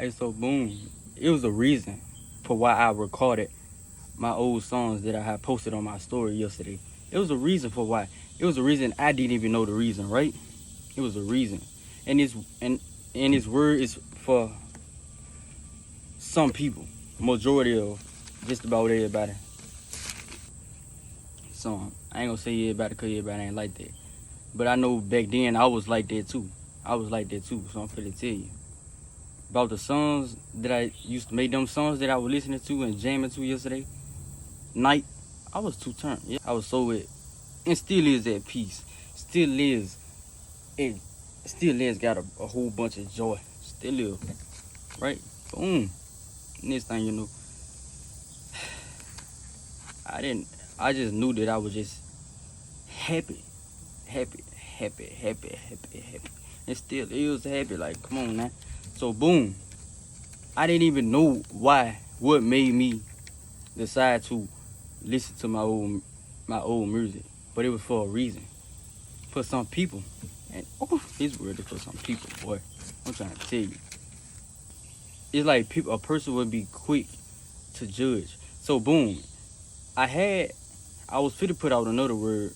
Alright, so boom. It was a reason for why I recorded my old songs that I had posted on my story yesterday. It was a reason for why. It was a reason I didn't even know the reason, right? It was a reason. And this and his word is for some people. Majority of just about everybody. So I ain't gonna say everybody because everybody ain't like that. But I know back then I was like that too. I was like that too, so I'm finna tell you. About the songs that I used to make, them songs that I was listening to and jamming to yesterday night, I was too turned. Yeah, I was so at, and still is at peace. Still is, it still is got a whole bunch of joy. Still is, right? Boom. Next thing you know, I just knew that I was just happy, happy, happy, happy, happy, happy. And still is happy, like, come on now. So boom, I didn't even know what made me decide to listen to my old music. But it was for a reason. For some people. And this word is for some people, boy. I'm trying to tell you. It's like a person would be quick to judge. So boom, I was fit to put out another word,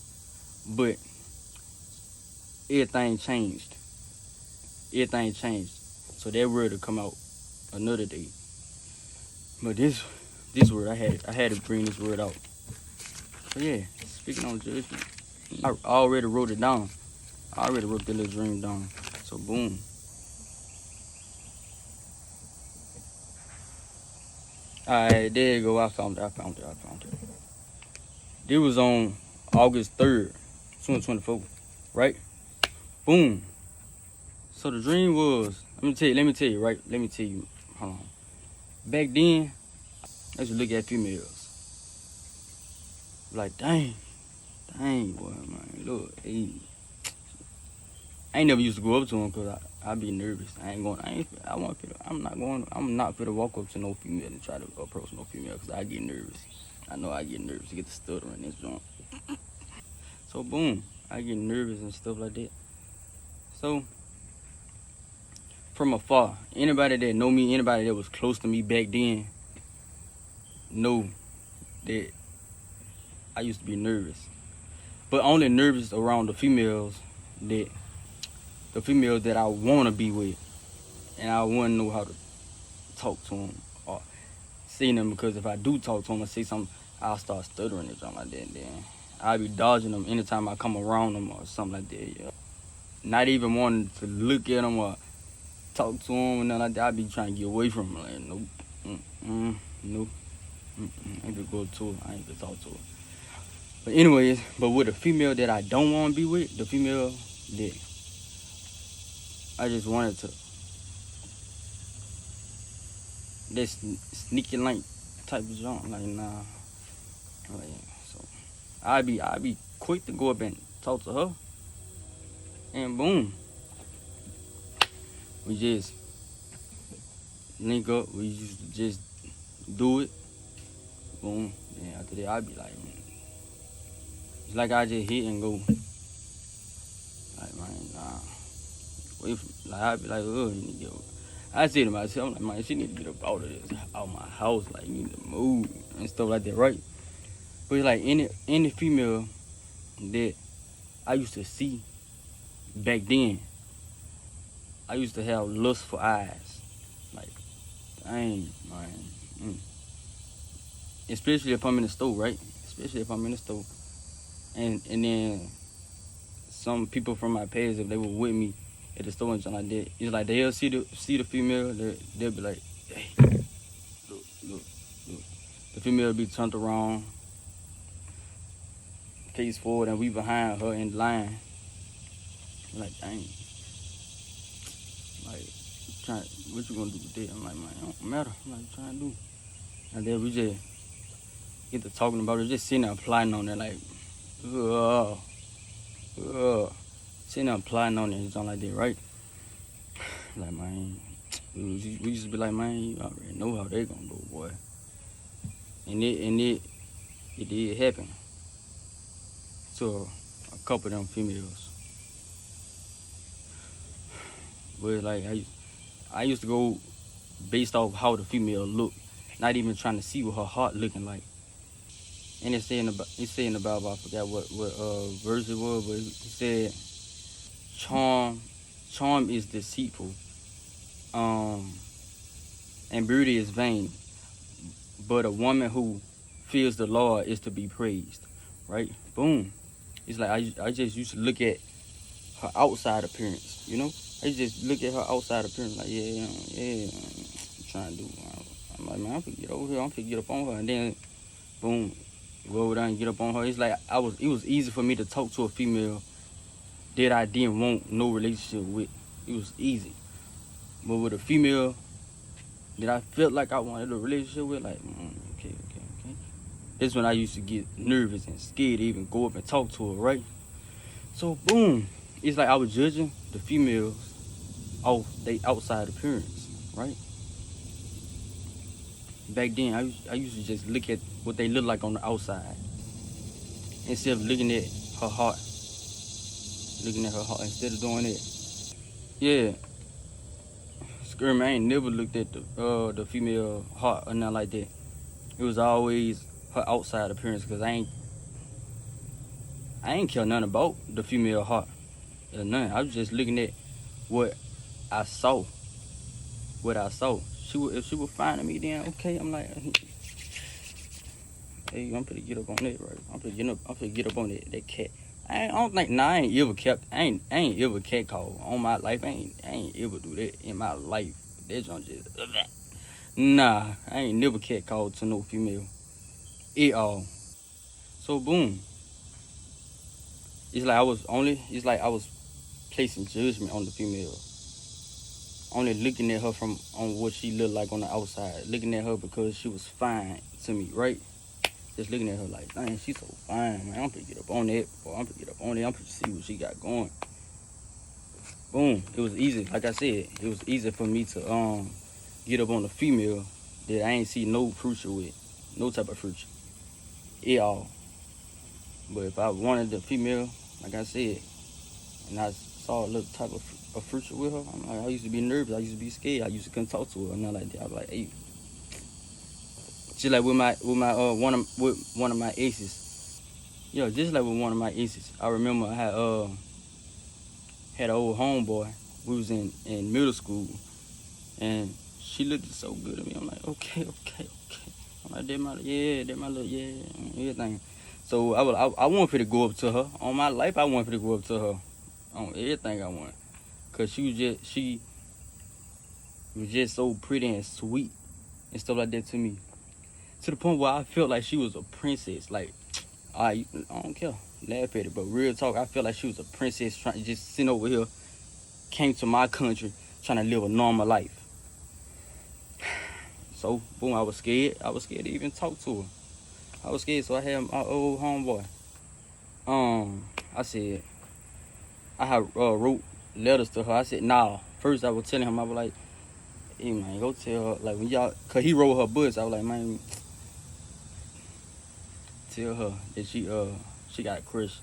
but everything changed. Everything changed. So that word will come out another day. But this word, I had to bring this word out. So yeah, speaking on judgment, I already wrote it down. I already wrote the little dream down. So boom. Alright, there you go. I found it. This was on August 3rd, 2024. Right? Boom. So the dream was, let me tell you, right? Let me tell you. Hold on. Back then, I used to look at females. Like, dang, boy, man, look, hey. I ain't never used to go up to them because I be nervous. I'm not finna walk up to no female and try to approach no female because I get nervous. I know I get nervous to get the stutter in this joint. So boom, I get nervous and stuff like that. So from afar, anybody that know me, anybody that was close to me back then, know that I used to be nervous. But only nervous around the females that I want to be with. And I wouldn't know how to talk to them or see them, because if I do talk to them and say something, I'll start stuttering or something like that. And then I'll be dodging them anytime I come around them or something like that. Yeah. Not even wanting to look at them or talk to them and nothing like that. I'll be trying to get away from them. Like, nope. Nope. I ain't gonna go to her. I ain't gonna talk to her. But anyways, with a female that I don't want to be with, the female that I just wanted to, that sneaky link type of junk, like nah. Like, so I'd be quick to go up and talk to her, and boom, we just link up. We used to just do it. Boom. And after that, I'd be like, it's like I just hit and go. Like, man, nah. Like, I'd be like, oh, you need to get. I say to myself, I'm like, man, she need to get up out of this, out my house. Like, you need to move and stuff like that, right? But it's like any female that I used to see back then, I used to have lustful eyes. Like, dang, man. Especially if I'm in the store, right? Especially if I'm in the store. And then some people from my past, if they were with me at the store and something like that, it's like they'll see the female, they'll be like, hey, look. The female will be turned around, face forward, and we behind her in line. Like, dang. Like, what you gonna do with that? I'm like, man, it don't matter. I'm like, trying to do. And then we just get to talking about it, just sitting there plotting on it, like, sitting there plotting on it and something like that, right? Like, man, we used to be like, man, you already know how they gonna go, boy. And it did happen to a couple of them females. But like, I used to go based off how the female look, not even trying to see what her heart looking like. And it's saying about I forgot what verse it was, but he said charm charm is deceitful, um, and beauty is vain, but a woman who fears the Lord is to be praised. Right? Boom. It's like I just used to look at her outside appearance, I just look at her outside appearance like, yeah, I'm trying to do. I'm like, man, I'm gonna get over here. I'm gonna get up on her, and then boom, go over there and get up on her. It's like it was easy for me to talk to a female that I didn't want no relationship with. It was easy, but with a female that I felt like I wanted a relationship with, like, okay. That's when I used to get nervous and scared to even go up and talk to her, right? So boom, it's like I was judging the females off their outside appearance, right? Back then, I used to just look at what they look like on the outside instead of looking at her heart, instead of doing it. Yeah, scream, I ain't never looked at the female heart or nothing like that. It was always her outside appearance, because I ain't care nothing about the female heart or nothing. I was just looking at what I saw. If she was fine to me, then okay. I'm like, hey, I'm finna get up on that, right? I'm finna get up on that cat. I don't think, I ain't ever cat call on my life. I ain't ever do that in my life. That junk just, nah, I ain't never cat called to no female at all. So boom, it's like I was placing judgment on the female, only looking at her on what she looked like on the outside, looking at her because she was fine to me, right? Just looking at her like, dang, she's so fine, man. I'm gonna get up on that, boy. I'm gonna see what she got going. Boom. It was easy. Like I said, it was easy for me to get up on a female that I ain't see no future with, no type of future at all. But if I wanted the female, like I said, and I saw a little type of future with her, I used to be nervous. I used to be scared. I used to couldn't talk to her, and nothing like that. I was like, hey. Just like with one of my exes. Yeah, just like with one of my exes. I remember I had an old homeboy. We was in middle school, and she looked so good at me. I'm like, okay. I'm like, that my little, everything. So I wanted to go up to her. On my life, I wanted to go up to her on everything I want. Cause she was just so pretty and sweet and stuff like that to me. To the point where I felt like she was a princess. Like, I don't care, laugh at it, but real talk, I felt like she was a princess trying just sitting over here, came to my country trying to live a normal life. So boom, I was scared to even talk to her. I was scared, so I had my old homeboy. I said, I had wrote letters to her. I said, nah. First I was telling him, I was like, hey man, go tell her, like, when y'all, cause he wrote her books. I was like, man, tell her that she got a crush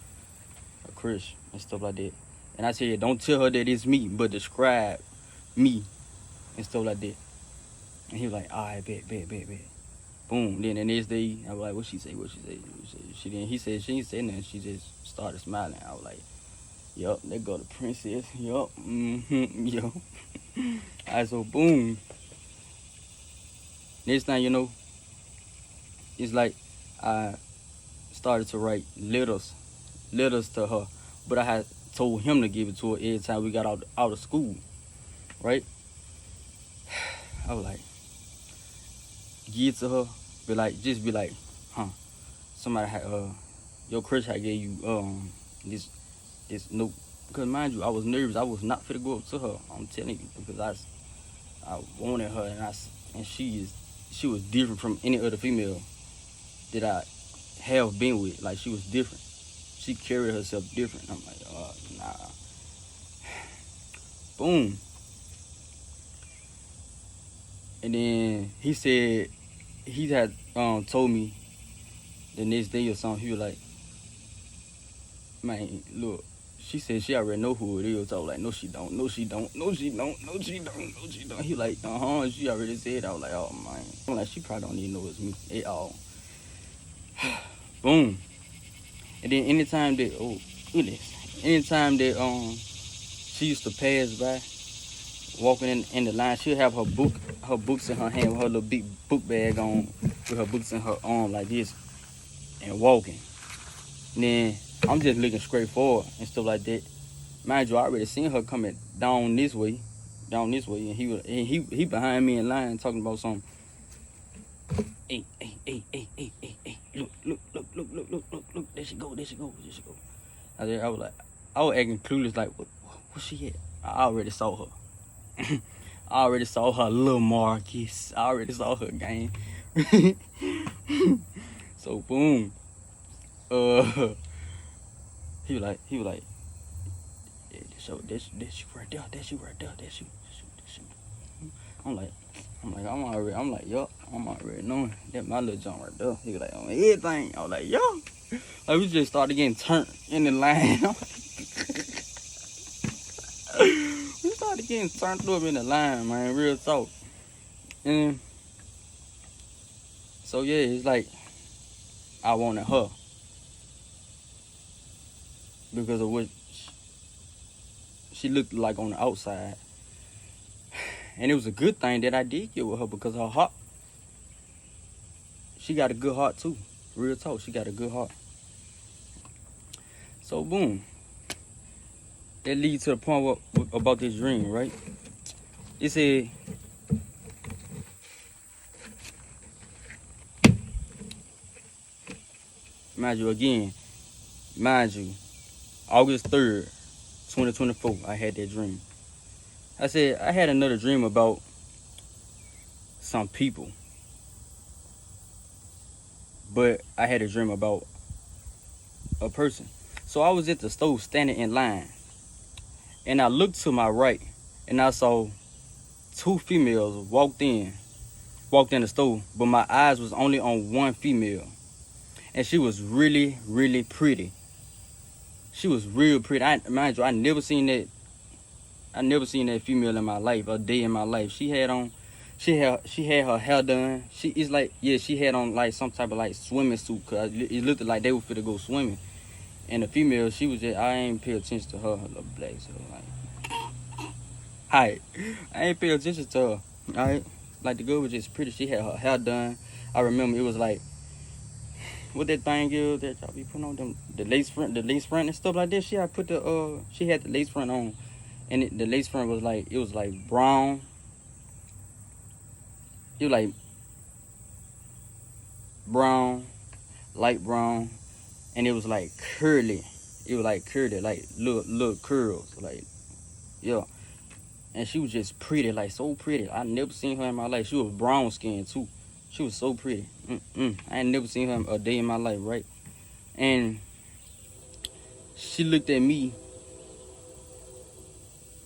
and stuff like that. And I said, don't tell her that it's me, but describe me and stuff like that. And he was like, all right, bet. Boom. Then the next day, I was like, what she say? He said she didn't say nothing. She just started smiling. I was like, yup, there go the princess. Yup. Yup. All right, so boom. Next thing you know, it's like I started to write letters to her, but I had told him to give it to her every time we got out of school, right? I was like, give it to her, just be like, somebody had your crush had gave you this note, because mind you, I was nervous. I was not fit to go up to her. I'm telling you, because I wanted her, and she was different from any other female that I have been with. Like, she was different. She carried herself different. I'm like, nah. Boom. And then he said, he had told me the next day or something. He was like, man, look, she said she already know who it is. I was like, no, she don't. No, she don't. No, she don't. No, she don't. No, she don't. He like, she already said. I was like, oh, man. I'm like, she probably don't even know it's me at all. Boom. And then anytime that, oh, goodness. Anytime that, she used to pass by, walking in the line, she'll have her books in her hand with her little big book bag on, with her books in her arm like this, and walking. And then I'm just looking straight forward and stuff like that. Mind you, I already seen her coming down this way, and he behind me in line talking about something. Hey, look, there she go. I was like, I was acting clueless, like, where she at? I already saw her. I already saw her, little Marcus. I already saw her, gang. So boom. He was like, yeah, that's you right there. That's you. I'm like, yup, I'm already knowing that my little jump right there. He was like, on everything. I was like, yo. Like, we just started getting turned in the line. We started getting turned up in the line, man, real talk. And so yeah, it's like I wanted her because of what she looked like on the outside. And it was a good thing that I did get with her because her heart, she got a good heart too. Real talk, she got a good heart. So boom. That leads to the point about this dream, right? It said, mind you, August 3rd, 2024, I had that dream. I said, I had another dream about some people. But I had a dream about a person. So I was at the stove standing in line. And I looked to my right. And I saw two females walked in the stove. But my eyes was only on one female. And she was really, really pretty. She was real pretty. Mind you, I never seen that female in my life, a day in my life. She had her hair done. She had on like some type of like swimming suit, cause it looked like they were fit to go swimming. And the female, she was just, I ain't pay attention to her little black, so like, I ain't pay attention to her. Alright, like the girl was just pretty. She had her hair done. I remember it was like, what that thing is that y'all be putting on them, the lace front and stuff like that. She had the lace front on. And the lace front was like, it was like brown. It was like brown, light brown. And it was like curly. Like little curls. Like, yeah. And she was just pretty, like so pretty. I never seen her in my life. She was brown skinned too. She was so pretty. I ain't never seen her a day in my life, right? And she looked at me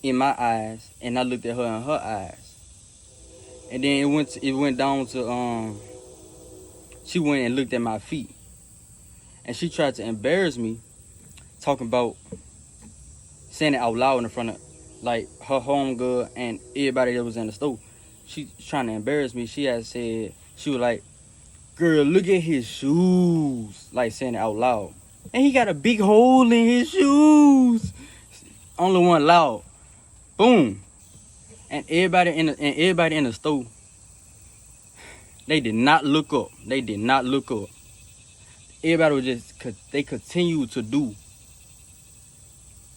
in my eyes, and I looked at her in her eyes. And then it went down to she went and looked at my feet. And she tried to embarrass me, talking about saying it out loud in front of like her homegirl and everybody that was in the store. She trying to embarrass me. She had said, she was like, girl, look at his shoes. Like saying it out loud. And he got a big hole in his shoes. Only one loud. Boom. And everybody in the store, they did not look up. Everybody was they continued to do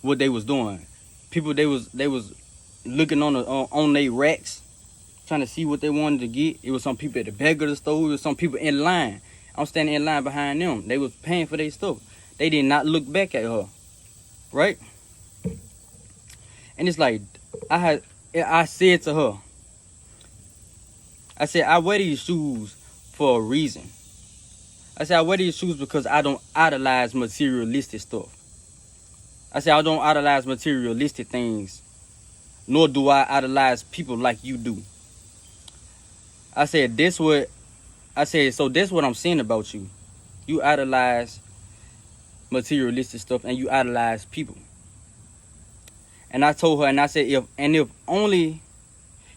what they was doing. People, they was looking on their racks, trying to see what they wanted to get. It was some people at the back of the store. It was some people in line. I'm standing in line behind them. They was paying for their stuff. They did not look back at her, right? And it's like, I said to her, I said, I wear these shoes for a reason. I said, I wear these shoes because I don't idolize materialistic stuff. I said, I don't idolize materialistic things, nor do I idolize people like you do. I said, so that's what I'm saying about you. You idolize materialistic stuff and you idolize people. And I told her, and I said, if only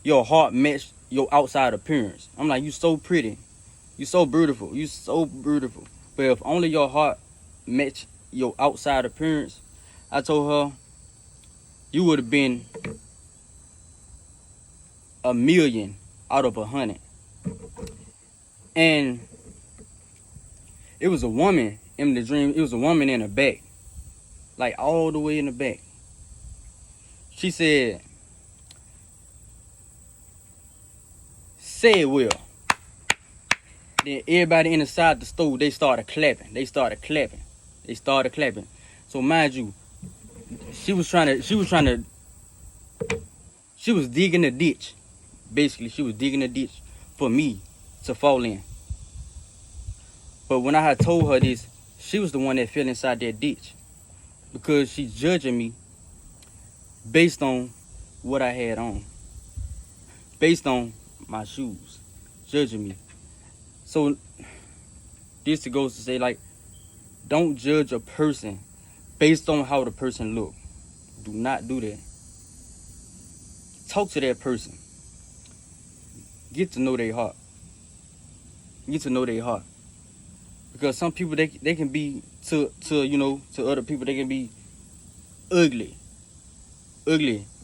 your heart matched your outside appearance. I'm like, you so pretty. You so beautiful. You so beautiful. But if only your heart matched your outside appearance, I told her, you would have been 1,000,000 out of 100. And it was a woman in the dream. It was a woman in the back. Like all the way in the back. She said, say it will. Then everybody inside the store, they started clapping. So mind you, she was digging a ditch. Basically, she was digging a ditch for me to fall in. But when I had told her this, she was the one that fell inside that ditch. Because she's judging me based on what I had on. Based on my shoes. Judging me. So this goes to say, like, don't judge a person based on how the person look. Do not do that. Talk to that person. Get to know their heart. Because some people, they can be to other people, they can be ugly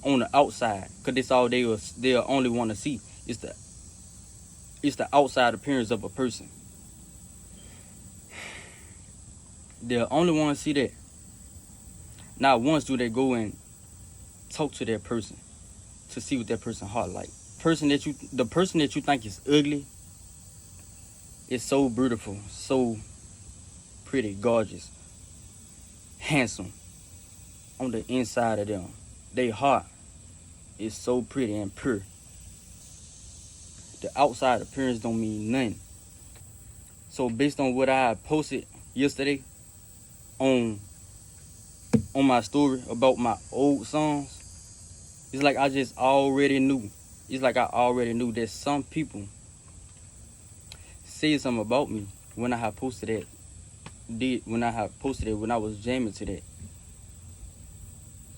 on the outside, because that's all they'll only want to see is the outside appearance of a person. They'll only want to see that. Not once do they go and talk to that person to see what that person's heart like. The person that you think is ugly is so beautiful, so pretty, gorgeous, handsome on the inside of them. Their heart is so pretty and pure. The outside appearance don't mean nothing. So based on what I posted yesterday on my story about my old songs, it's like I just already knew. It's like I already knew that some people said something about me when I had posted it. When I was jamming to that.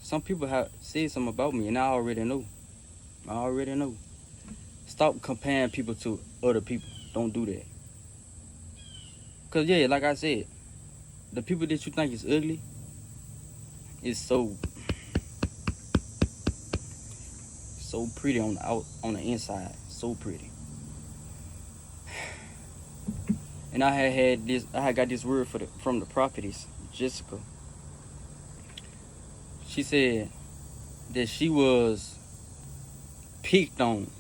Some people have said something about me, and I already know. Stop comparing people to other people. Don't do that. Cause yeah, like I said, the people that you think is ugly is so pretty on the inside. So pretty. And I had got this word from the prophetess, Jessica. She said that she was picked on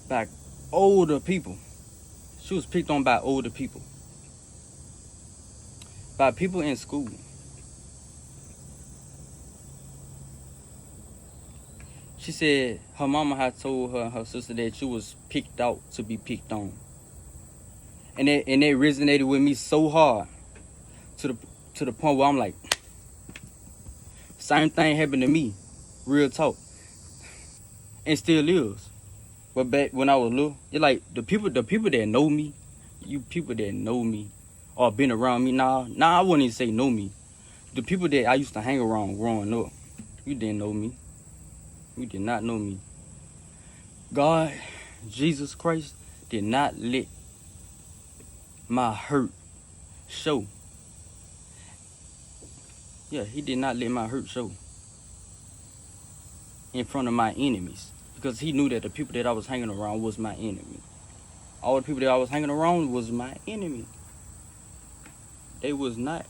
by older people. She was picked on by older people. By people in school. She said her mama had told her and her sister that she was picked out to be picked on. And it resonated with me so hard to the point where I'm like, same thing happened to me, real talk, and still is. But back when I was little, it's like the people that know me, you people that know me or been around me now. I wouldn't even say know me. The people that I used to hang around growing up, you didn't know me. You did not know me. God, Jesus Christ, did not let my hurt show. Yeah, he did not let my hurt show in front of my enemies, because he knew that the people that I was hanging around was my enemy. All the people that I was hanging around was my enemy. They was not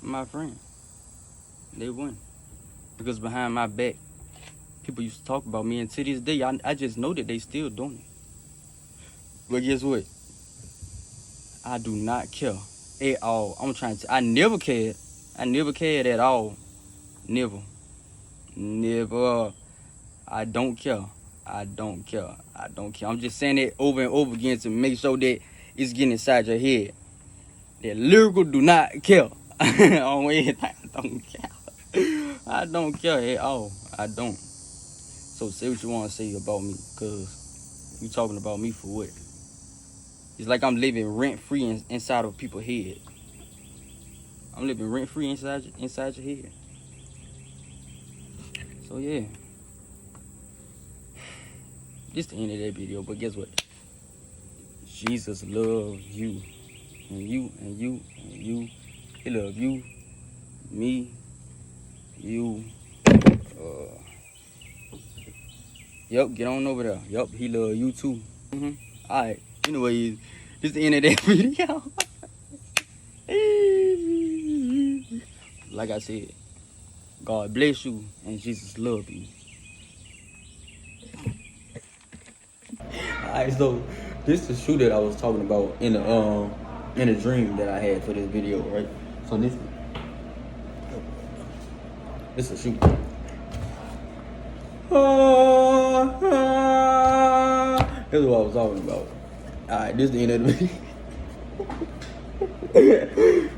my friend. They weren't. Because behind my back, people used to talk about me, and to this day, I just know that they still doing it. But guess what? I do not care at all. I never cared. I never cared at all. Never. I don't care. I'm just saying it over and over again to make sure that it's getting inside your head. That lyrical do not care. On anything. I don't care. I don't care at all. I don't. So say what you want to say about me, because you talking about me for what? It's like I'm living rent-free inside of people's head. I'm living rent-free inside your head. So yeah, this the end of that video. But guess what? Jesus loves you, and you, and you, and you. He love you, me, you. Yup, get on over there. Yup, he love you too. Alright, anyways, this the end of that video. Like I said, God bless you and Jesus love you. Alright, so this is the shoe that I was talking about in the dream that I had for this video, right? So this is a shoe. This is what I was talking about. Alright, this is the end of the video.